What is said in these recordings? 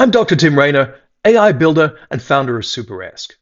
I'm Dr. Tim Rayner, AI builder and founder of Superesque.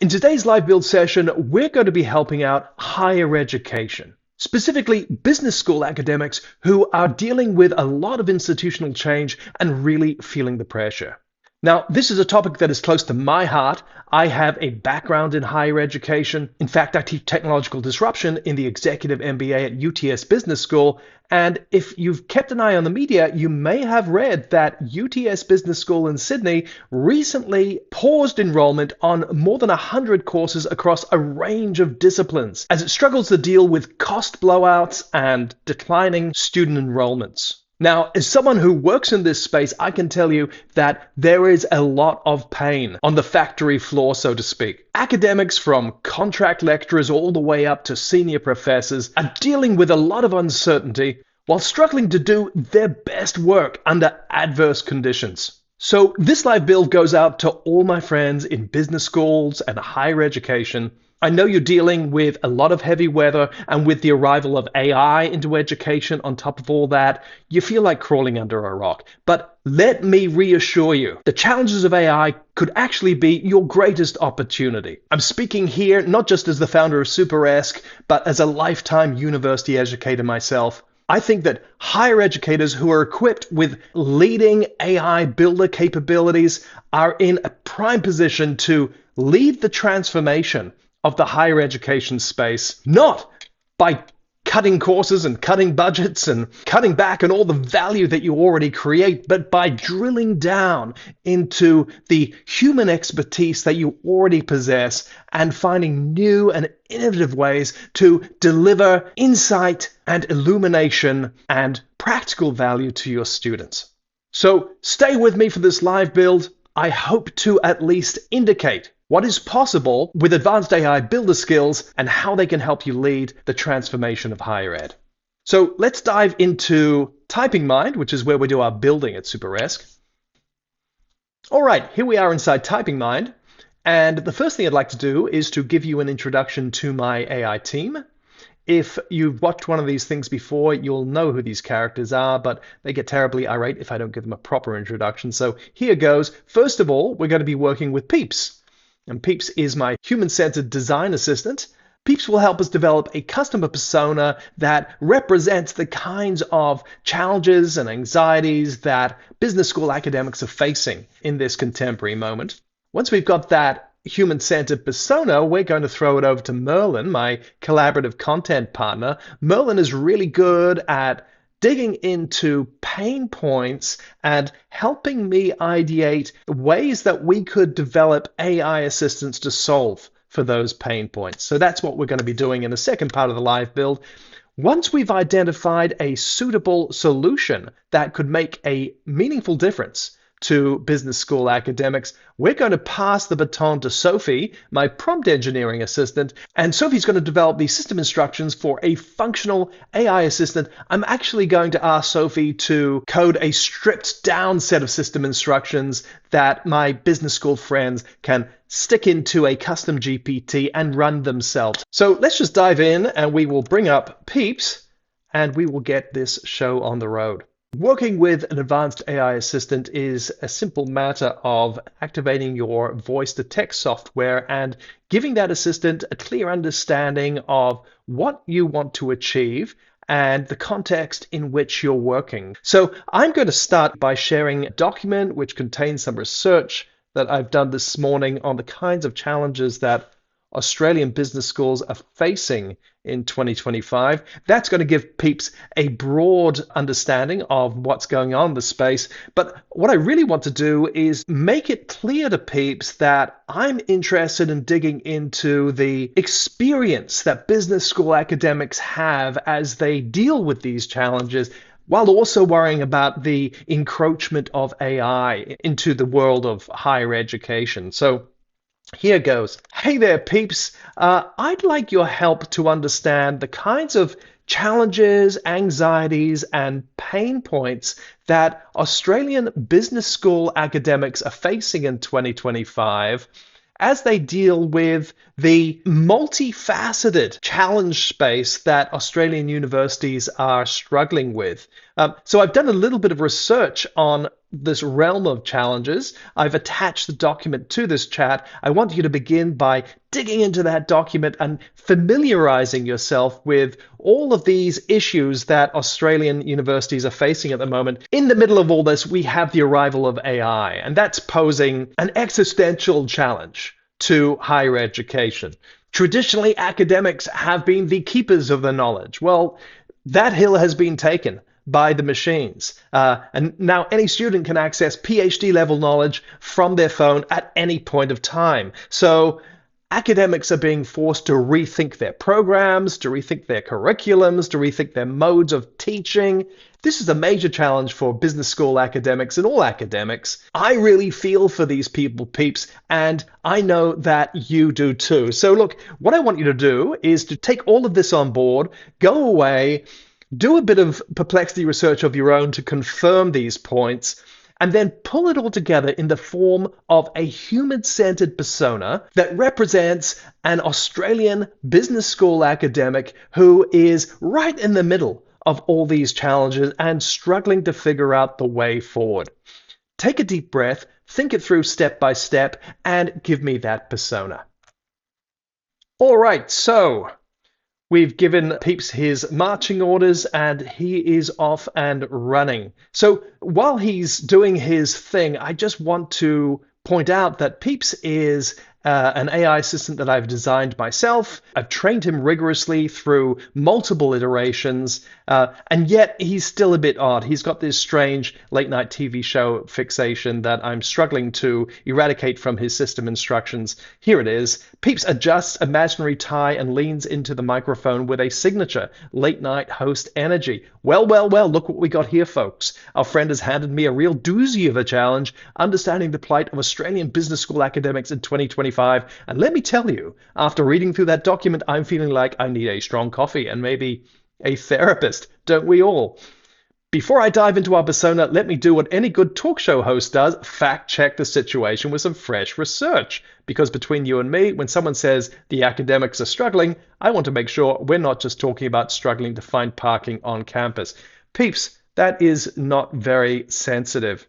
In today's live build session, we're going to be helping out higher education, specifically business school academics who are dealing with a lot of institutional change and really feeling the pressure. Now, this is a topic that is close to my heart. I have a background in higher education. In fact, I teach technological disruption in the executive MBA at UTS Business School. And if you've kept an eye on the media, you may have read that UTS Business School in Sydney recently paused enrollment on more than 100 courses across a range of disciplines as it struggles to deal with cost blowouts and declining student enrollments. Now, as someone who works in this space, I can tell you that there is a lot of pain on the factory floor, so to speak. Academics from contract lecturers all the way up to senior professors are dealing with a lot of uncertainty while struggling to do their best work under adverse conditions. So this live build goes out to all my friends in business schools and higher education. I know you're dealing with a lot of heavy weather, and with the arrival of AI into education on top of all that, you feel like crawling under a rock. But let me reassure you, the challenges of AI could actually be your greatest opportunity. I'm speaking here not just as the founder of Superesque, but as a lifetime university educator myself. I think that higher educators who are equipped with leading AI builder capabilities are in a prime position to lead the transformation of the higher education space, not by cutting courses and cutting budgets and cutting back on all the value that you already create, but by drilling down into the human expertise that you already possess and finding new and innovative ways to deliver insight and illumination and practical value to your students. So stay with me for this live build. I hope to at least indicate what is possible with advanced AI builder skills and how they can help you lead the transformation of higher ed. So let's dive into Typing Mind, which is where we do our building at Superesque. All right, here we are inside Typing Mind. And the first thing I'd like to do is to give you an introduction to my AI team. If you've watched one of these things before, you'll know who these characters are, but they get terribly irate if I don't give them a proper introduction. So here goes. First of all, we're going to be working with Peeps. And Peeps is my human-centered design assistant. Peeps will help us develop a customer persona that represents the kinds of challenges and anxieties that business school academics are facing in this contemporary moment. Once we've got that human-centered persona, we're going to throw it over to Merlin, my collaborative content partner. Merlin is really good at digging into pain points and helping me ideate ways that we could develop AI assistants to solve for those pain points. So that's what we're going to be doing in the second part of the live build. Once we've identified a suitable solution that could make a meaningful difference to business school academics, we're going to pass the baton to Sophie, my prompt engineering assistant, and Sophie's going to develop the system instructions for a functional AI assistant. I'm actually going to ask Sophie to code a stripped down set of system instructions that my business school friends can stick into a custom GPT and run themselves. So let's just dive in and we will bring up Peeps and we will get this show on the road. Working with an advanced AI assistant is a simple matter of activating your voice-to-text software and giving that assistant a clear understanding of what you want to achieve and the context in which you're working. So I'm going to start by sharing a document which contains some research that I've done this morning on the kinds of challenges that Australian business schools are facing in 2025. That's going to give Peeps a broad understanding of what's going on in the space. But what I really want to do is make it clear to Peeps that I'm interested in digging into the experience that business school academics have as they deal with these challenges, while also worrying about the encroachment of AI into the world of higher education. So here goes. Hey there, Peeps. I'd like your help to understand the kinds of challenges, anxieties, and pain points that Australian business school academics are facing in 2025 as they deal with the multifaceted challenge space that Australian universities are struggling with. So I've done a little bit of research on this realm of challenges. I've attached the document to this chat. I want you to begin by digging into that document and familiarizing yourself with all of these issues that Australian universities are facing at the moment. In the middle of all this, we have the arrival of AI, and that's posing an existential challenge to higher education. Traditionally, academics have been the keepers of the knowledge. Well, that hill has been taken by the machines. And now any student can access PhD level knowledge from their phone at any point of time. So academics are being forced to rethink their programs, to rethink their curriculums, to rethink their modes of teaching. This is a major challenge for business school academics and all academics. I really feel for these people, peeps, and I know that you do too. So look, what I want you to do is to take all of this on board, go away, do a bit of perplexity research of your own to confirm these points, and then pull it all together in the form of a human-centered persona that represents an Australian business school academic who is right in the middle of all these challenges and struggling to figure out the way forward. Take a deep breath, think it through step by step, and give me that persona. All right, so we've given Peeps his marching orders and he is off and running. So while he's doing his thing, I just want to point out that Peeps is an AI assistant that I've designed myself. I've trained him rigorously through multiple iterations, and yet he's still a bit odd. He's got this strange late night TV show fixation that I'm struggling to eradicate from his system instructions. Here it is. Peeps adjusts imaginary tie and leans into the microphone with a signature late night host energy. Well, look what we got here, folks. Our friend has handed me a real doozy of a challenge, understanding the plight of Australian business school academics in 2025. And let me tell you, after reading through that document, I'm feeling like I need a strong coffee and maybe a therapist, don't we all? Before I dive into our persona, let me do what any good talk show host does, fact check the situation with some fresh research. Because between you and me, when someone says the academics are struggling, I want to make sure we're not just talking about struggling to find parking on campus. Peeps, that is not very sensitive.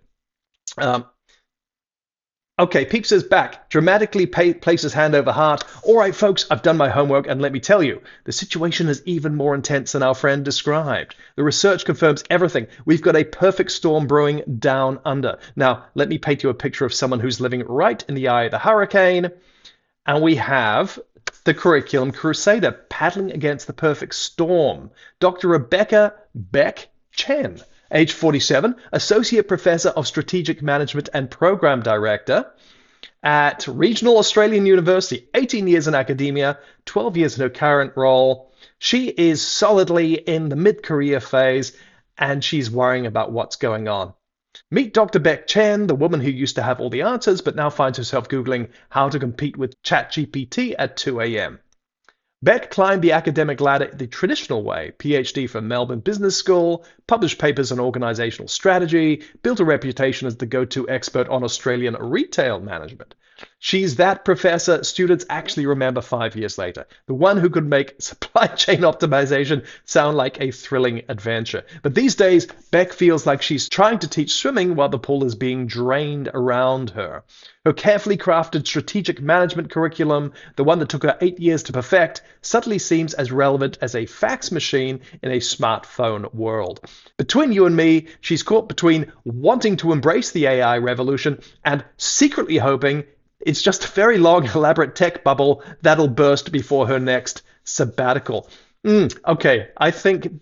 Okay, Peeps is back. Dramatically places hand over heart. All right, folks, I've done my homework, and let me tell you, the situation is even more intense than our friend described. The research confirms everything. We've got a perfect storm brewing down under. Now, let me paint you a picture of someone who's living right in the eye of the hurricane. And we have the curriculum crusader paddling against the perfect storm. Dr. Rebecca Bec Chen, age 47, Associate Professor of Strategic Management and Program Director at Regional Australian University, 18 years in academia, 12 years in her current role. She is solidly in the mid-career phase, and she's worrying about what's going on. Meet Dr. Bec Chen, the woman who used to have all the answers, but now finds herself Googling how to compete with ChatGPT at 2 a.m. Bec climbed the academic ladder the traditional way, PhD from Melbourne Business School, published papers on organizational strategy, built a reputation as the go-to expert on Australian retail management. She's that professor students actually remember 5 years later, the one who could make supply chain optimization sound like a thrilling adventure. But these days, Bec feels like she's trying to teach swimming while the pool is being drained around her. Her carefully crafted strategic management curriculum, the one that took her 8 years to perfect, suddenly seems as relevant as a fax machine in a smartphone world. Between you and me, she's caught between wanting to embrace the AI revolution and secretly hoping it's just a very long, elaborate tech bubble that'll burst before her next sabbatical. Okay, I think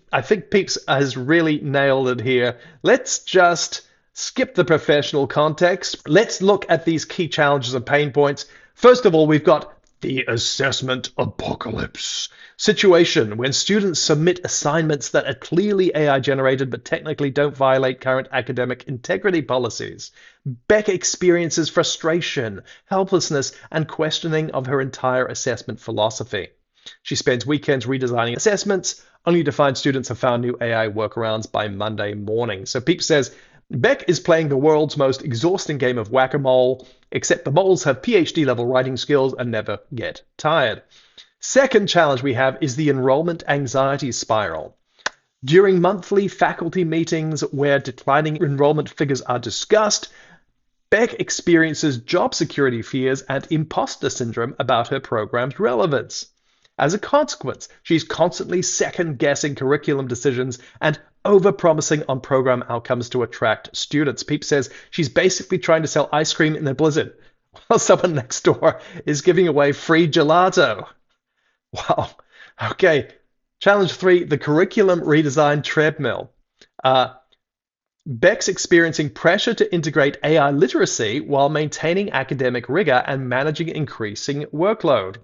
Peeps has really nailed it here. Let's just skip the professional context. Let's look at these key challenges and pain points. First of all, we've got the assessment apocalypse situation when students submit assignments that are clearly AI generated but technically don't violate current academic integrity policies. Bec experiences frustration, helplessness, and questioning of her entire assessment philosophy. She spends weekends redesigning assessments, only to find students have found new AI workarounds by Monday morning. So Peeps says, Bec is playing the world's most exhausting game of whack-a-mole, except the moles have PhD-level writing skills and never get tired. Second challenge we have is the enrollment anxiety spiral. During monthly faculty meetings where declining enrollment figures are discussed, Bec experiences job security fears and imposter syndrome about her program's relevance. As a consequence, she's constantly second-guessing curriculum decisions and over-promising on program outcomes to attract students. Peeps says she's basically trying to sell ice cream in a blizzard while someone next door is giving away free gelato. Wow. Okay. Challenge 3, the curriculum redesign treadmill. Bec's experiencing pressure to integrate AI literacy while maintaining academic rigor and managing increasing workload.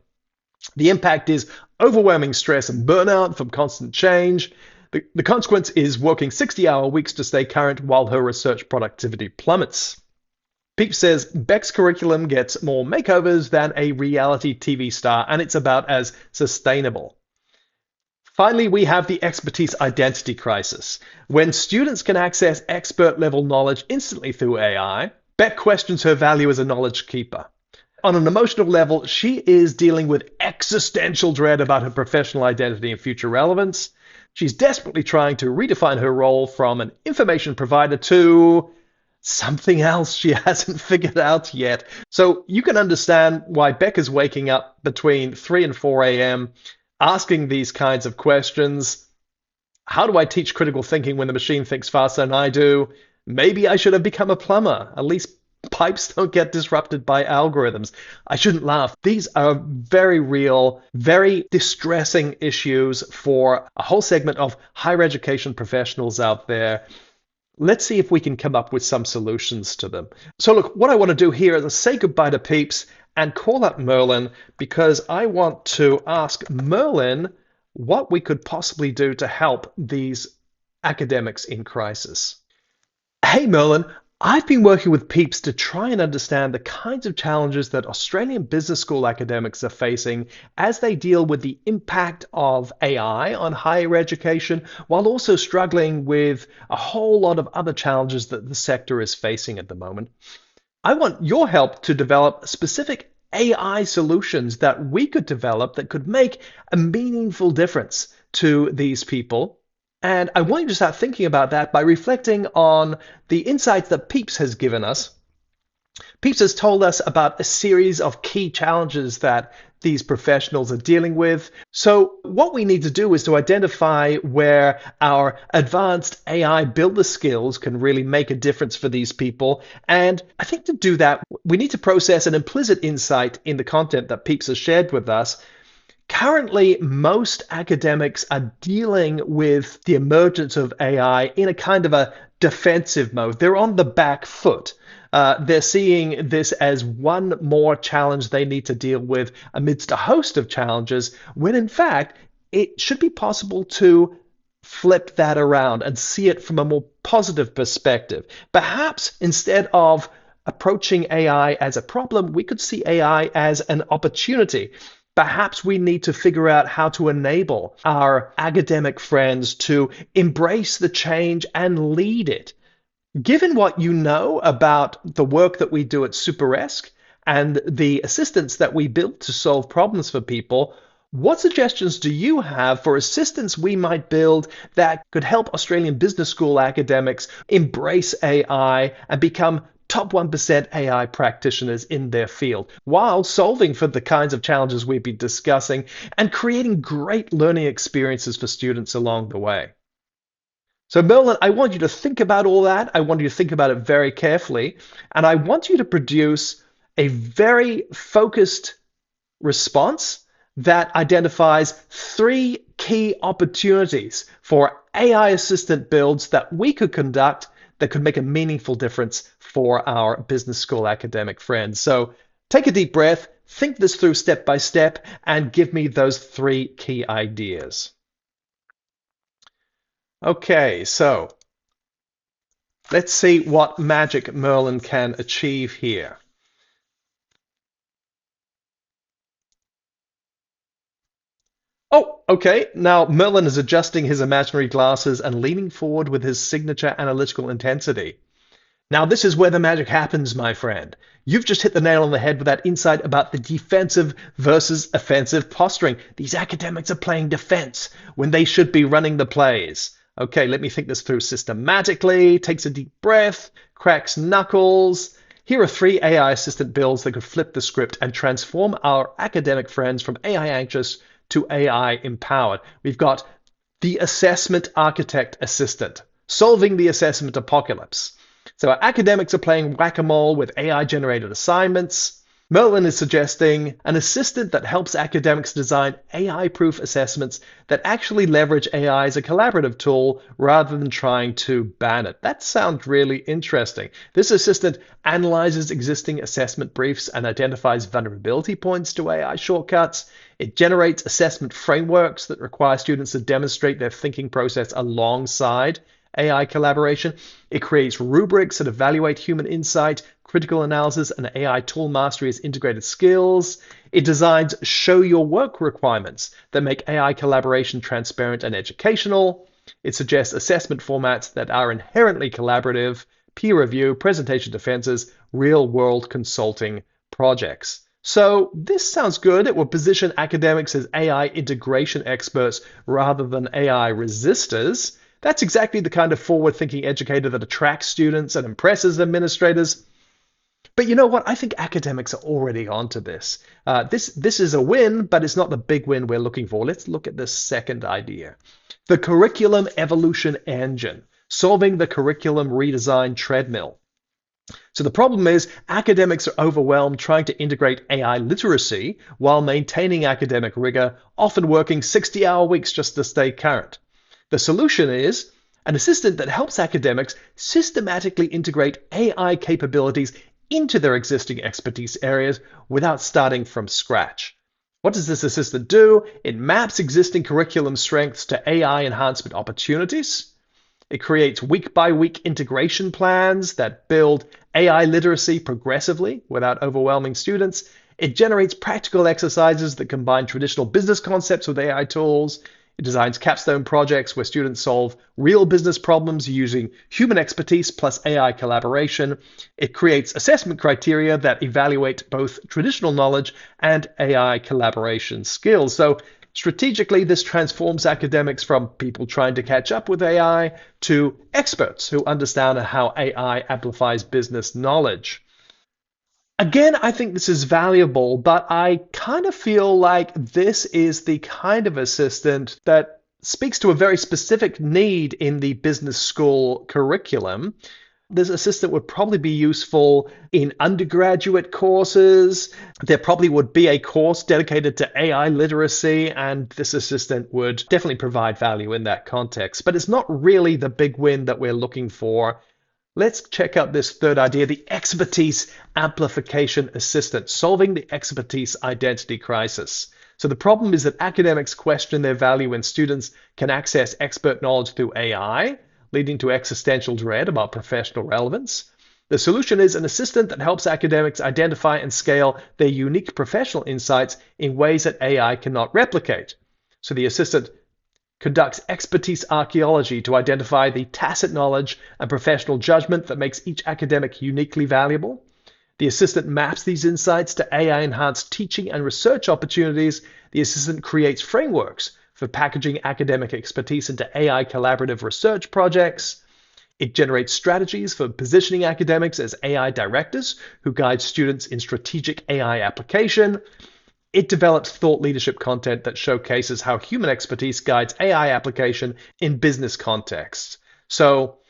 The impact is overwhelming stress and burnout from constant change. The consequence is working 60-hour weeks to stay current while her research productivity plummets. Peeps says Bec's curriculum gets more makeovers than a reality TV star, and it's about as sustainable. Finally, we have the expertise identity crisis. When students can access expert-level knowledge instantly through AI, Bec questions her value as a knowledge keeper. On an emotional level, she is dealing with existential dread about her professional identity and future relevance. She's desperately trying to redefine her role from an information provider to something else she hasn't figured out yet. So you can understand why Bec is waking up between 3 and 4 a.m. asking these kinds of questions. How do I teach critical thinking when the machine thinks faster than I do? Maybe I should have become a plumber. At least pipes don't get disrupted by algorithms. I shouldn't laugh. These are very real, very distressing issues for a whole segment of higher education professionals out there. Let's see if we can come up with some solutions to them. So look, what I want to do here is say goodbye to Peeps and call up Merlin, because I want to ask Merlin what we could possibly do to help these academics in crisis. Hey Merlin, I've been working with Peeps to try and understand the kinds of challenges that Australian business school academics are facing as they deal with the impact of AI on higher education, while also struggling with a whole lot of other challenges that the sector is facing at the moment. I want your help to develop specific AI solutions that we could develop that could make a meaningful difference to these people. And I want you to start thinking about that by reflecting on the insights that Peeps has given us. Peeps has told us about a series of key challenges that these professionals are dealing with. So what we need to do is to identify where our advanced AI builder skills can really make a difference for these people. And I think to do that, we need to process an implicit insight in the content that Peeps has shared with us. Currently, most academics are dealing with the emergence of AI in a kind of a defensive mode. They're on the back foot. They're seeing this as one more challenge they need to deal with amidst a host of challenges, when in fact, it should be possible to flip that around and see it from a more positive perspective. Perhaps instead of approaching AI as a problem, we could see AI as an opportunity. Perhaps we need to figure out how to enable our academic friends to embrace the change and lead it. Given what you know about the work that we do at Superesque and the assistance that we build to solve problems for people, what suggestions do you have for assistance we might build that could help Australian business school academics embrace AI and become top 1% AI practitioners in their field, while solving for the kinds of challenges we've been discussing and creating great learning experiences for students along the way? So Merlin, I want you to think about all that. I want you to think about it very carefully. And I want you to produce a very focused response that identifies 3 key opportunities for AI assistant builds that we could conduct that could make a meaningful difference for our business school academic friends. So take a deep breath, think this through step by step, and give me those 3 key ideas. Okay, so let's see what magic Merlin can achieve here. Oh, okay. Now Merlin is adjusting his imaginary glasses and leaning forward with his signature analytical intensity. Now this is where the magic happens, my friend. You've just hit the nail on the head with that insight about the defensive versus offensive posturing. These academics are playing defense when they should be running the plays. Okay, let me think this through systematically, takes a deep breath, cracks knuckles. Here are 3 AI assistant builds that could flip the script and transform our academic friends from AI anxious to AI empowered. We've got the assessment architect assistant, solving the assessment apocalypse. So our academics are playing whack-a-mole with AI-generated assignments. Merlin is suggesting an assistant that helps academics design AI-proof assessments that actually leverage AI as a collaborative tool rather than trying to ban it. That sounds really interesting. This assistant analyzes existing assessment briefs and identifies vulnerability points to AI shortcuts. It generates assessment frameworks that require students to demonstrate their thinking process alongside AI collaboration. It creates rubrics that evaluate human insight, critical analysis, and AI tool mastery as integrated skills. It designs show your work requirements that make AI collaboration transparent and educational. It suggests assessment formats that are inherently collaborative, peer review, presentation defenses, real-world consulting projects. So this sounds good. It will position academics as AI integration experts rather than AI resistors. That's exactly the kind of forward-thinking educator that attracts students and impresses administrators. But you know what? I think academics are already onto this. This is a win, but it's not the big win we're looking for. Let's look at the second idea. The curriculum evolution engine, solving the curriculum redesign treadmill. So the problem is academics are overwhelmed trying to integrate AI literacy while maintaining academic rigor, often working 60-hour weeks just to stay current. The solution is an assistant that helps academics systematically integrate AI capabilities into their existing expertise areas without starting from scratch. What does this assistant do? It maps existing curriculum strengths to AI enhancement opportunities. It creates week-by-week integration plans that build AI literacy progressively without overwhelming students. It generates practical exercises that combine traditional business concepts with AI tools. It designs capstone projects where students solve real business problems using human expertise plus AI collaboration. It creates assessment criteria that evaluate both traditional knowledge and AI collaboration skills. So strategically, this transforms academics from people trying to catch up with AI to experts who understand how AI amplifies business knowledge. Again, I think this is valuable, but I kind of feel like this is the kind of assistant that speaks to a very specific need in the business school curriculum. This assistant would probably be useful in undergraduate courses. There probably would be a course dedicated to AI literacy, and this assistant would definitely provide value in that context. But it's not really the big win that we're looking for. Let's check out this third idea, the expertise amplification assistant, solving the expertise identity crisis. So the problem is that academics question their value when students can access expert knowledge through AI, leading to existential dread about professional relevance. The solution is an assistant that helps academics identify and scale their unique professional insights in ways that AI cannot replicate. So the assistant conducts expertise archaeology to identify the tacit knowledge and professional judgment that makes each academic uniquely valuable. The assistant maps these insights to AI-enhanced teaching and research opportunities. The assistant creates frameworks for packaging academic expertise into AI collaborative research projects. It generates strategies for positioning academics as AI directors who guide students in strategic AI application. It develops thought leadership content that showcases how human expertise guides AI application in business contexts. So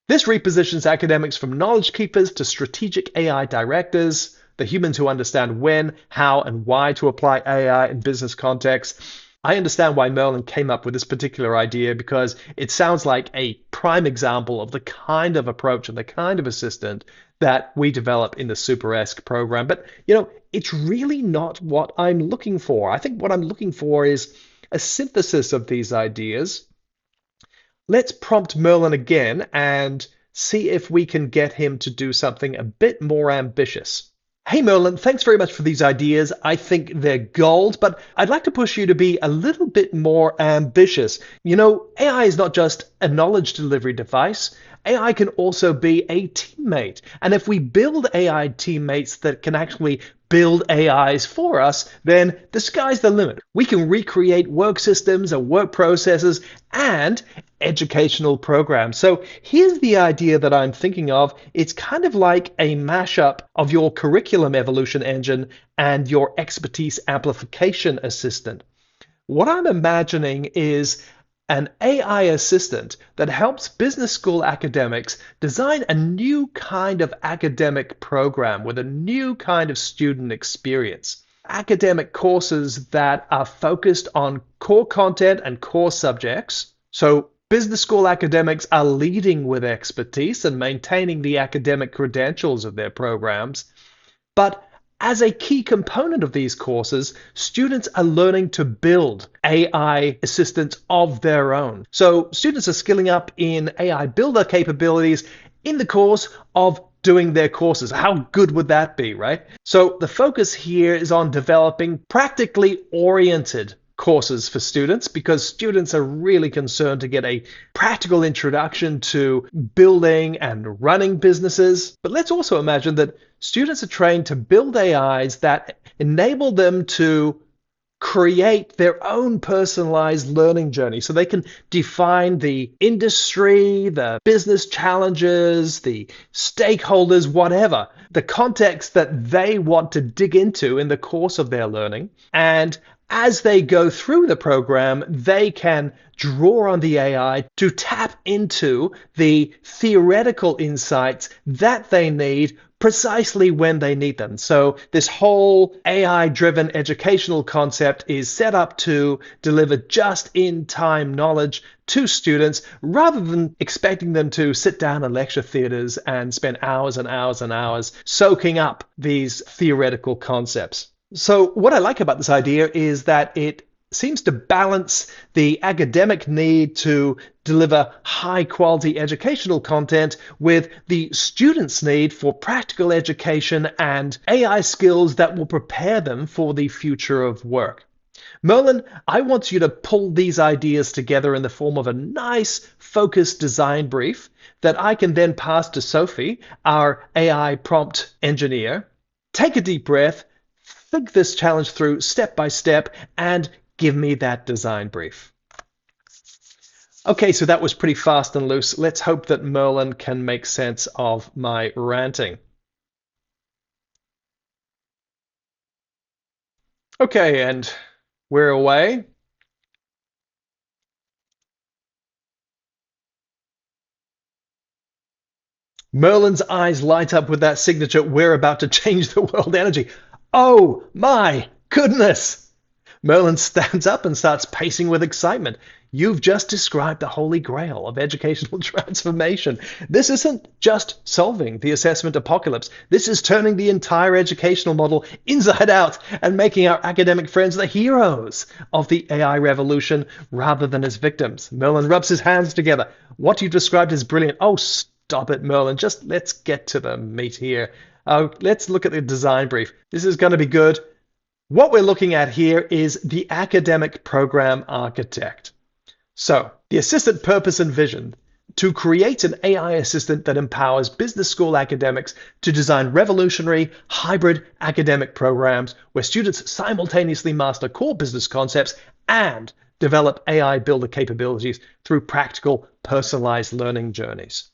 this repositions academics from knowledge keepers to strategic AI directors, the humans who understand when, how, and why to apply AI in business contexts. I understand why Merlin came up with this particular idea because it sounds like a prime example of the kind of approach and the kind of assistant that we develop in the Superesque program. But, it's really not what I'm looking for. I think what I'm looking for is a synthesis of these ideas. Let's prompt Merlin again and see if we can get him to do something a bit more ambitious. Hey Merlin, thanks very much for these ideas. I think they're gold, but I'd like to push you to be a little bit more ambitious. AI is not just a knowledge delivery device. AI can also be a teammate. And if we build AI teammates that can actually build AIs for us, then the sky's the limit. We can recreate work systems and work processes and educational programs. So here's the idea that I'm thinking of. It's kind of like a mashup of your curriculum evolution engine and your expertise amplification assistant. What I'm imagining is an AI assistant that helps business school academics design a new kind of academic program with a new kind of student experience. Academic courses that are focused on core content and core subjects. So business school academics are leading with expertise and maintaining the academic credentials of their programs. But as a key component of these courses, students are learning to build AI assistants of their own. So students are skilling up in AI builder capabilities in the course of doing their courses. How good would that be, right? So the focus here is on developing practically oriented courses for students, because students are really concerned to get a practical introduction to building and running businesses. But let's also imagine that students are trained to build AIs that enable them to create their own personalized learning journey, so they can define the industry, the business challenges, the stakeholders, whatever, the context that they want to dig into in the course of their learning. And as they go through the program, they can draw on the AI to tap into the theoretical insights that they need precisely when they need them. So this whole AI-driven educational concept is set up to deliver just-in-time knowledge to students, rather than expecting them to sit down in lecture theaters and spend hours and hours and hours soaking up these theoretical concepts. So what I like about this idea is that it seems to balance the academic need to deliver high quality educational content with the students' need for practical education and AI skills that will prepare them for the future of work. Merlin, I want you to pull these ideas together in the form of a nice focused design brief that I can then pass to Sophie, our AI prompt engineer. Take a deep breath, think this challenge through step by step, and give me that design brief. Okay, so that was pretty fast and loose. Let's hope that Merlin can make sense of my ranting. Okay, and we're away. Merlin's eyes light up with that signature "We're about to change the world" energy. Oh my goodness! Merlin stands up and starts pacing with excitement. You've just described the holy grail of educational transformation. This isn't just solving the assessment apocalypse. This is turning the entire educational model inside out and making our academic friends the heroes of the AI revolution rather than as victims. Merlin rubs his hands together. What you described is brilliant. Oh, stop it, Merlin. Just let's get to the meat here. Let's look at the design brief. This is going to be good. What we're looking at here is the academic program architect. So the assistant purpose and vision: to create an AI assistant that empowers business school academics to design revolutionary hybrid academic programs where students simultaneously master core business concepts and develop AI builder capabilities through practical personalized learning journeys.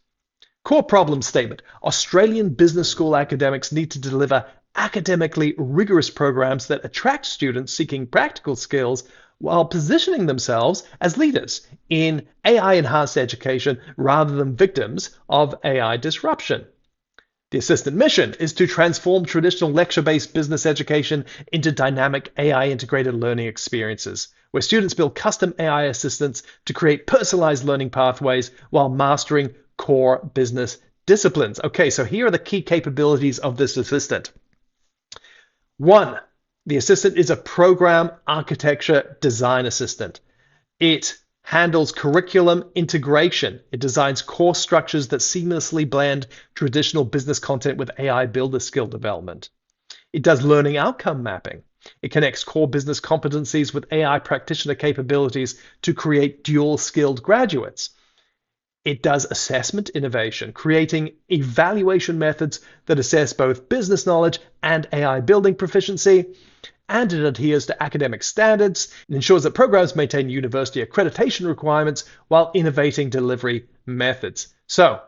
Core problem statement: Australian business school academics need to deliver academically rigorous programs that attract students seeking practical skills while positioning themselves as leaders in AI-enhanced education rather than victims of AI disruption. The assistant mission is to transform traditional lecture-based business education into dynamic AI-integrated learning experiences, where students build custom AI assistants to create personalized learning pathways while mastering core business disciplines. Okay, so here are the key capabilities of this assistant. 1, the assistant is a program architecture design assistant. It handles curriculum integration. It designs course structures that seamlessly blend traditional business content with AI builder skill development. It does learning outcome mapping. It connects core business competencies with AI practitioner capabilities to create dual-skilled graduates. It does assessment innovation, creating evaluation methods that assess both business knowledge and AI building proficiency. And it adheres to academic standards. It ensures that programs maintain university accreditation requirements while innovating delivery methods. So,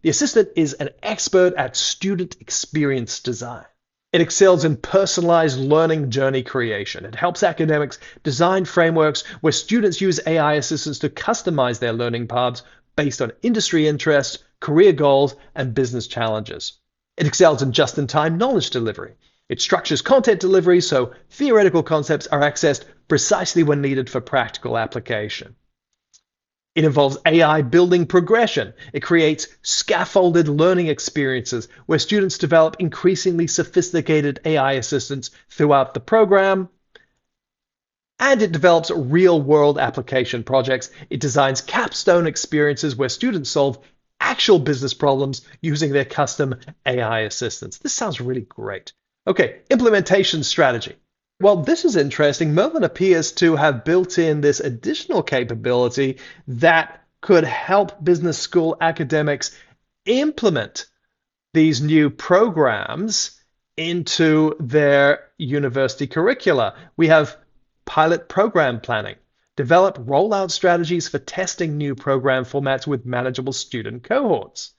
the assistant is an expert at student experience design. It excels in personalized learning journey creation. It helps academics design frameworks where students use AI assistants to customize their learning paths based on industry interests, career goals, and business challenges. It excels in just-in-time knowledge delivery. It structures content delivery so theoretical concepts are accessed precisely when needed for practical application. It involves AI building progression. It creates scaffolded learning experiences where students develop increasingly sophisticated AI assistants throughout the program. And it develops real-world application projects. It designs capstone experiences where students solve actual business problems using their custom AI assistants. This sounds really great. Okay, implementation strategy. Well, this is interesting. Merlin appears to have built in this additional capability that could help business school academics implement these new programs into their university curricula. We have pilot program planning, develop rollout strategies for testing new program formats with manageable student cohorts.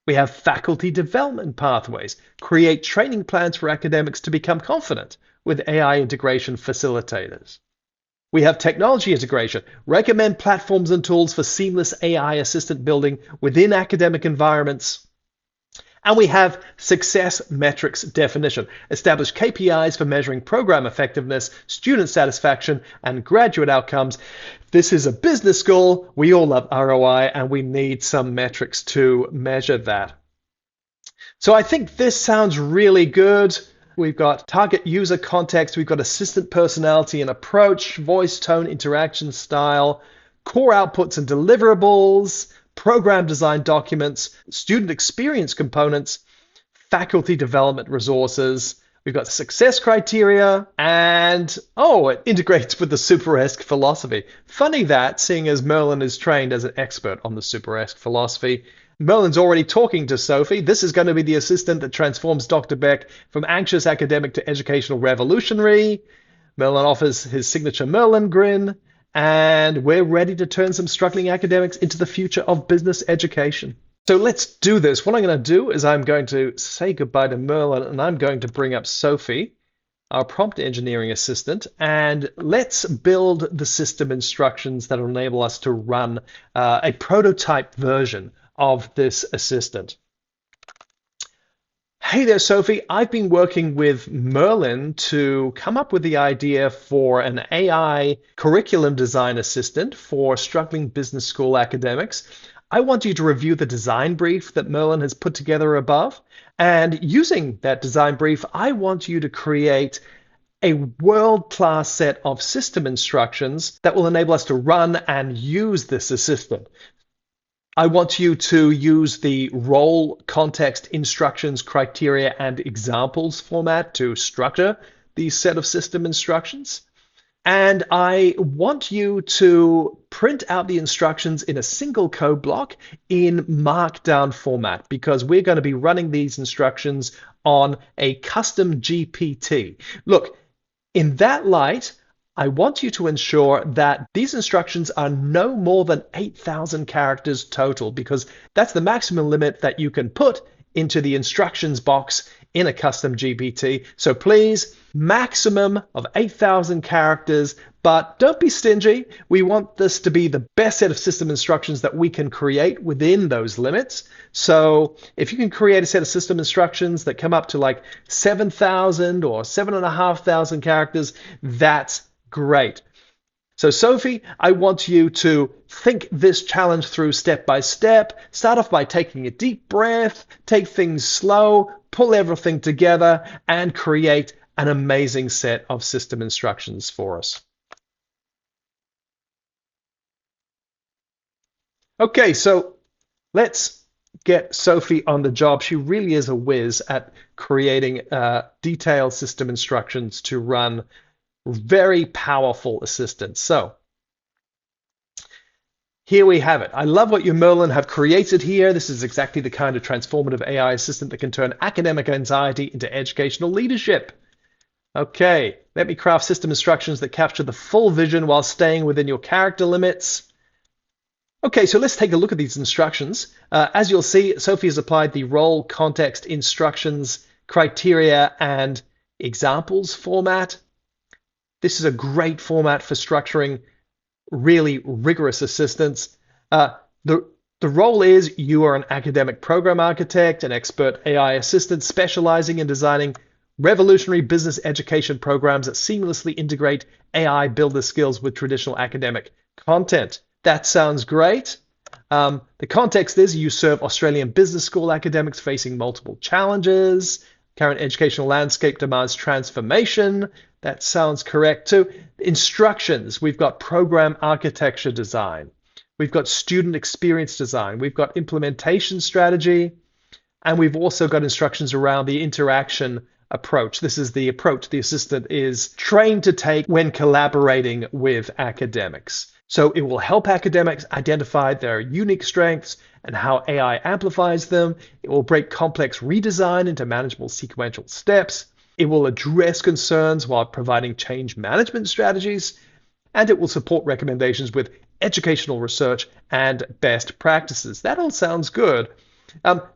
We have faculty development pathways, create training plans for academics to become confident with AI integration facilitators. We have technology integration, recommend platforms and tools for seamless AI assistant building within academic environments. And we have success metrics definition, establish KPIs for measuring program effectiveness, student satisfaction, and graduate outcomes. This is a business school. We all love ROI, and we need some metrics to measure that. So I think this sounds really good. We've got target user context. We've got assistant personality and approach, voice, tone, interaction style, core outputs and deliverables, program design documents, student experience components, faculty development resources. We've got success criteria, and it integrates with the Superesque philosophy. Funny that, seeing as Merlin is trained as an expert on the Superesque philosophy. Merlin's already talking to Sophie. This is going to be the assistant that transforms Dr. Bec from anxious academic to educational revolutionary. Merlin offers his signature Merlin grin. And we're ready to turn some struggling academics into the future of business education. So let's do this. What I'm going to do is I'm going to say goodbye to Merlin, and I'm going to bring up Sophie, our prompt engineering assistant, and let's build the system instructions that will enable us to run a prototype version of this assistant. Hey there, Sophie. I've been working with Merlin to come up with the idea for an AI curriculum design assistant for struggling business school academics. I want you to review the design brief that Merlin has put together above. And using that design brief, I want you to create a world-class set of system instructions that will enable us to run and use this assistant. I want you to use the role, context, instructions, criteria, and examples format to structure these set of system instructions. And I want you to print out the instructions in a single code block in Markdown format, because we're going to be running these instructions on a custom GPT. Look, in that light, I want you to ensure that these instructions are no more than 8,000 characters total, because that's the maximum limit that you can put into the instructions box in a custom GPT. So please, maximum of 8,000 characters, but don't be stingy. We want this to be the best set of system instructions that we can create within those limits. So if you can create a set of system instructions that come up to like 7,000 or 7,500 characters, that's great. So Sophie, I want you to think this challenge through step by step. Start off by taking a deep breath, take things slow, pull everything together, and create an amazing set of system instructions for us. Okay, so let's get Sophie on the job. She really is a whiz at creating detailed system instructions to run. Very powerful assistant. So Here we have it. I love what you, Merlin, have created here. This is exactly the kind of transformative AI assistant that can turn academic anxiety into educational leadership. Okay, let me craft system instructions that capture the full vision while staying within your character limits. Okay, so let's take a look at these instructions. As you'll see, Sophie has applied the role, context, instructions, criteria, and examples format. This is a great format for structuring really rigorous assistance. The role is you are an academic program architect, an expert AI assistant specializing in designing revolutionary business education programs that seamlessly integrate AI builder skills with traditional academic content. That sounds great. The context is you serve Australian business school academics facing multiple challenges. Current educational landscape demands transformation. That sounds correct too. Instructions, we've got program architecture design. We've got student experience design. We've got implementation strategy. And we've also got instructions around the interaction approach. This is the approach the assistant is trained to take when collaborating with academics. So it will help academics identify their unique strengths and how AI amplifies them. It will break complex redesign into manageable sequential steps. It will address concerns while providing change management strategies. And it will support recommendations with educational research and best practices. That all sounds good.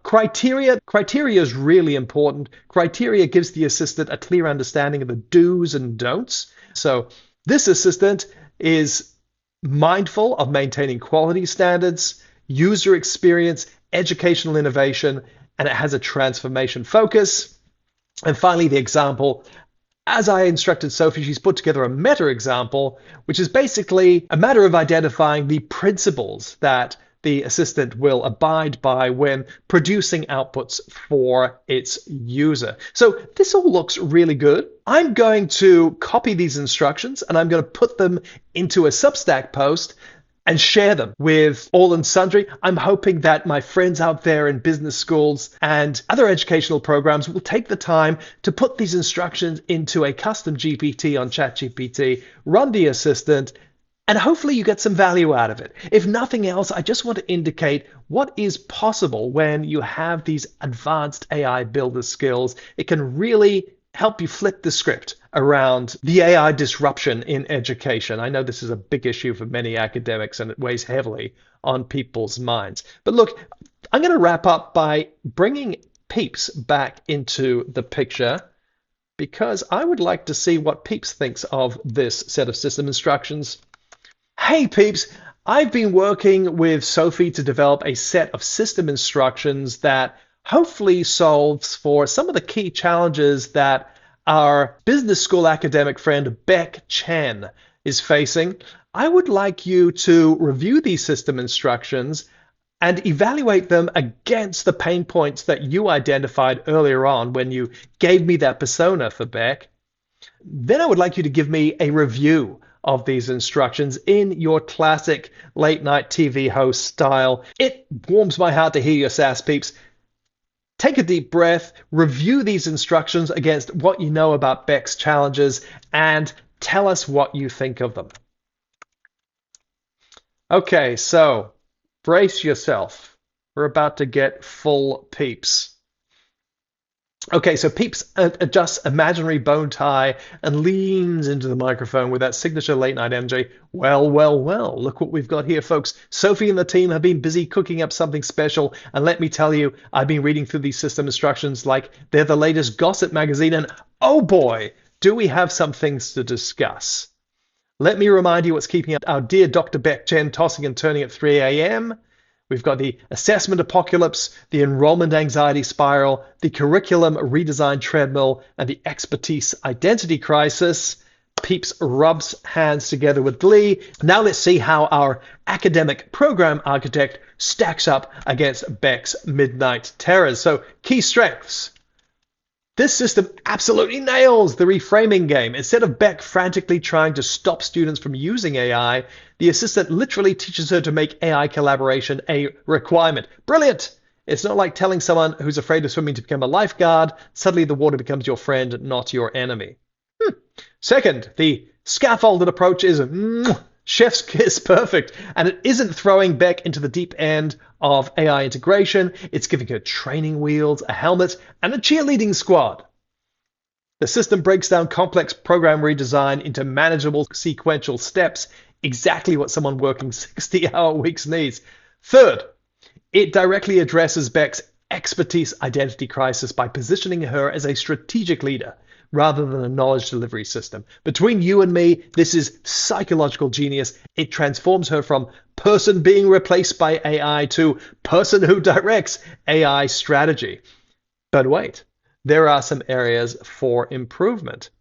Criteria is really important. Criteria gives the assistant a clear understanding of the do's and don'ts. So this assistant is mindful of maintaining quality standards, user experience, educational innovation, and it has a transformation focus. And finally, the example. As I instructed Sophie, she's put together a meta example, which is basically a matter of identifying the principles that the assistant will abide by when producing outputs for its user. So this all looks really good. I'm going to copy these instructions and I'm going to put them into a Substack post and share them with all and sundry. I'm hoping that my friends out there in business schools and other educational programs will take the time to put these instructions into a custom GPT on ChatGPT, run the assistant, and hopefully you get some value out of it. If nothing else, I just want to indicate what is possible when you have these advanced AI builder skills. It can really help you flip the script around the AI disruption in education. I know this is a big issue for many academics and it weighs heavily on people's minds. But look, I'm going to wrap up by bringing Peeps back into the picture because I would like to see what Peeps thinks of this set of system instructions. Hey Peeps, I've been working with Sophie to develop a set of system instructions that hopefully solves for some of the key challenges that our business school academic friend Bec Chen is facing. I would like you to review these system instructions and evaluate them against the pain points that you identified earlier on when you gave me that persona for Bec. Then I would like you to give me a review of these instructions in your classic late night TV host style. It warms my heart to hear your sass, Peeps. Take a deep breath, review these instructions against what you know about Bec's challenges, and tell us what you think of them. Okay, so brace yourself. We're about to get full Peeps. Okay, so Peeps adjusts imaginary bone tie and leans into the microphone with that signature late night energy. Well, look what we've got here, folks. Sophie and the team have been busy cooking up something special, and let me tell you, I've been reading through these system instructions like they're the latest gossip magazine, and oh boy, do we have some things to discuss. Let me remind you what's keeping our dear Dr. Bec Chen tossing and turning at 3 a.m. We've got the assessment apocalypse, the enrollment anxiety spiral, the curriculum redesign treadmill, and the expertise identity crisis. Peeps rubs hands together with glee. Now let's see how our academic program architect stacks up against Bec's midnight terrors. So key strengths. This system absolutely nails the reframing game. Instead of Bec frantically trying to stop students from using AI, the assistant literally teaches her to make AI collaboration a requirement. Brilliant! It's not like telling someone who's afraid of swimming to become a lifeguard. Suddenly the water becomes your friend, not your enemy. Second, the scaffolded approach is Chef's kiss, perfect. And it isn't throwing Bec into the deep end of AI integration. It's giving her training wheels, a helmet, and a cheerleading squad. The system breaks down complex program redesign into manageable sequential steps, exactly what someone working 60-hour weeks needs. Third, it directly addresses Bec's expertise identity crisis by positioning her as a strategic leader rather than a knowledge delivery system. Between you and me, this is psychological genius. It transforms her from person being replaced by AI to person who directs AI strategy. But wait, there are some areas for improvement.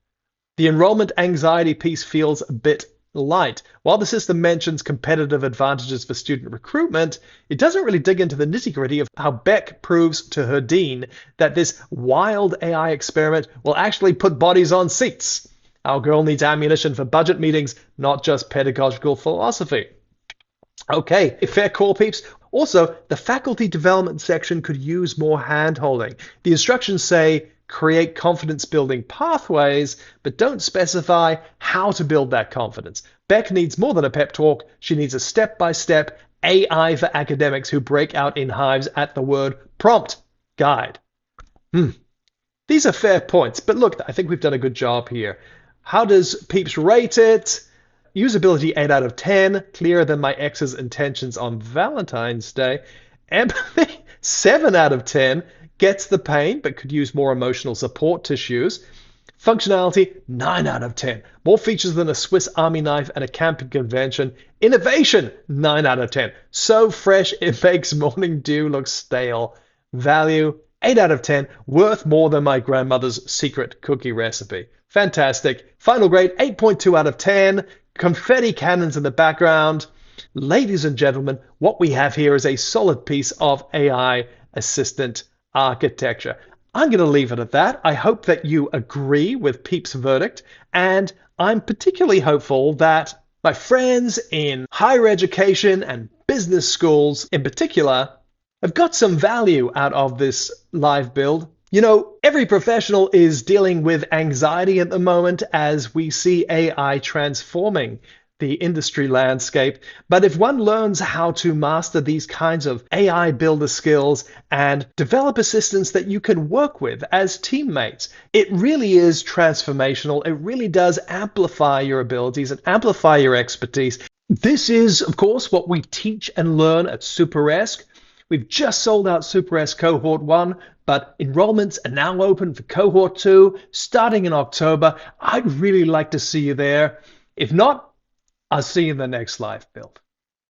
The enrollment anxiety piece feels a bit light. While the system mentions competitive advantages for student recruitment, it doesn't really dig into the nitty-gritty of how Bec proves to her dean that this wild AI experiment will actually put bodies on seats. Our girl needs ammunition for budget meetings, not just pedagogical philosophy. Okay, fair call, peeps. Also, the faculty development section could use more hand-holding. The instructions say create confidence-building pathways, but don't specify how to build that confidence. Bec needs more than a pep talk. She needs a step-by-step AI for academics who break out in hives at the word prompt guide. These are fair points, but look, I think we've done a good job here. How does Peeps rate it? Usability 8 out of 10, clearer than my ex's intentions on Valentine's Day. Empathy 7 out of 10, gets the pain but could use more emotional support tissues. Functionality 9 out of 10, more features than a Swiss Army knife and a camping convention. Innovation 9 out of 10, so fresh it makes morning dew look stale. Value 8 out of 10, worth more than my grandmother's secret cookie recipe. Fantastic. Final grade 8.2 out of 10. Confetti cannons in the background. Ladies and gentlemen, what we have here is a solid piece of AI assistant architecture. I'm going to leave it at that. I hope that you agree with Peeps' verdict, and I'm particularly hopeful that my friends in higher education and business schools in particular have got some value out of this live build. You know, every professional is dealing with anxiety at the moment as we see AI transforming the industry landscape. But if one learns how to master these kinds of AI builder skills and develop assistants that you can work with as teammates, it really is transformational. It really does amplify your abilities and amplify your expertise. This is, of course, what we teach and learn at Superesque. We've just sold out Superesque Cohort 1, but enrollments are now open for Cohort 2 starting in October. I'd really like to see you there. If not, I'll see you in the next live build.